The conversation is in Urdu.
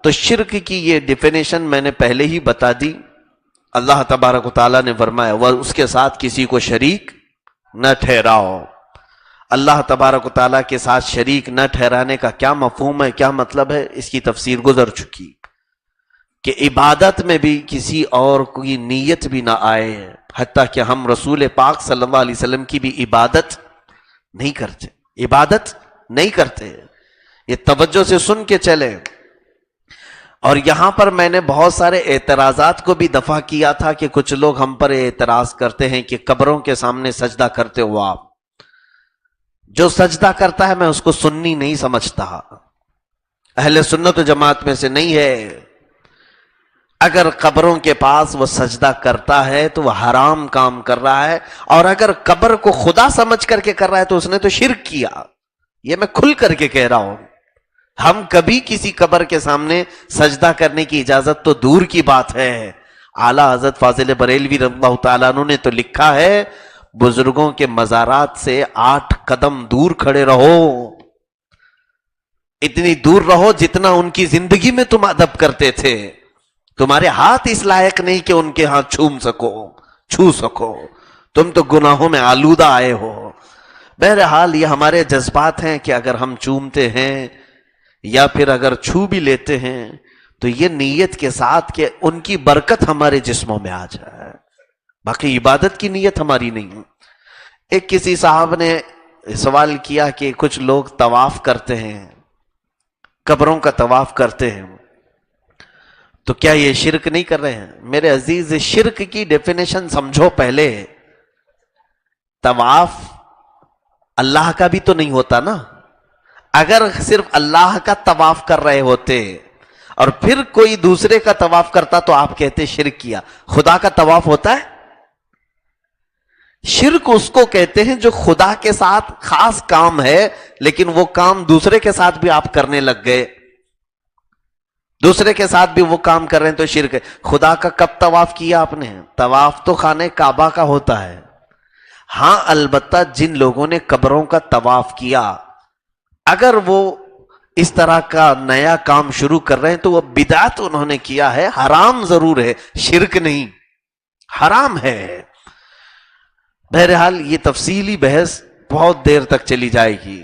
تو شرک کی یہ ڈیفینیشن میں نے پہلے ہی بتا دی. اللہ تبارک و تعالیٰ نے فرمایا وہ اس کے ساتھ کسی کو شریک نہ ٹھہراؤ. اللہ تبارک و تعالیٰ کے ساتھ شریک نہ ٹھہرانے کا کیا مفہوم ہے، کیا مطلب ہے، اس کی تفسیر گزر چکی کہ عبادت میں بھی کسی اور کی نیت بھی نہ آئے، حتیٰ کہ ہم رسول پاک صلی اللہ علیہ وسلم کی بھی عبادت نہیں کرتے. یہ توجہ سے سن کے چلیں. اور یہاں پر میں نے بہت سارے اعتراضات کو بھی دفع کیا تھا کہ کچھ لوگ ہم پر اعتراض کرتے ہیں کہ قبروں کے سامنے سجدہ کرتے ہو آپ. جو سجدہ کرتا ہے میں اس کو سنی نہیں سمجھتا، اہل سنت و جماعت میں سے نہیں ہے. اگر قبروں کے پاس وہ سجدہ کرتا ہے تو وہ حرام کام کر رہا ہے، اور اگر قبر کو خدا سمجھ کر کے کر رہا ہے تو اس نے تو شرک کیا. یہ میں کھل کر کے کہہ رہا ہوں. ہم کبھی کسی قبر کے سامنے سجدہ کرنے کی اجازت تو دور کی بات ہے. اعلیٰ حضرت فاضل بریلوی رضی اللہ تعالیٰ عنہ نے تو لکھا ہے بزرگوں کے مزارات سے 8 قدم دور کھڑے رہو، اتنی دور رہو جتنا ان کی زندگی میں تم ادب کرتے تھے. تمہارے ہاتھ اس لائق نہیں کہ ان کے ہاتھ چھو سکو. تم تو گناہوں میں آلودہ آئے ہو. بہرحال یہ ہمارے جذبات ہیں کہ اگر ہم چومتے ہیں یا پھر اگر چھو بھی لیتے ہیں تو یہ نیت کے ساتھ کہ ان کی برکت ہمارے جسموں میں آ جائے، باقی عبادت کی نیت ہماری نہیں. ایک کسی صاحب نے سوال کیا کہ کچھ لوگ طواف کرتے ہیں، قبروں کا طواف کرتے ہیں، تو کیا یہ شرک نہیں کر رہے ہیں؟ میرے عزیز، شرک کی ڈیفینیشن سمجھو پہلے. طواف اللہ کا بھی تو نہیں ہوتا نا. اگر صرف اللہ کا طواف کر رہے ہوتے اور پھر کوئی دوسرے کا طواف کرتا تو آپ کہتے شرک کیا. خدا کا طواف ہوتا ہے؟ شرک اس کو کہتے ہیں جو خدا کے ساتھ خاص کام ہے لیکن وہ کام دوسرے کے ساتھ بھی آپ کرنے لگ گئے، دوسرے کے ساتھ بھی وہ کام کر رہے ہیں تو شرک ہے. خدا کا کب طواف کیا آپ نے؟ طواف تو خانہ کعبہ کا ہوتا ہے. ہاں البتہ جن لوگوں نے قبروں کا طواف کیا اگر وہ اس طرح کا نیا کام شروع کر رہے ہیں تو وہ بدعت انہوں نے کیا ہے، حرام ضرور ہے، شرک نہیں، حرام ہے. بہرحال یہ تفصیلی بحث بہت دیر تک چلی جائے گی.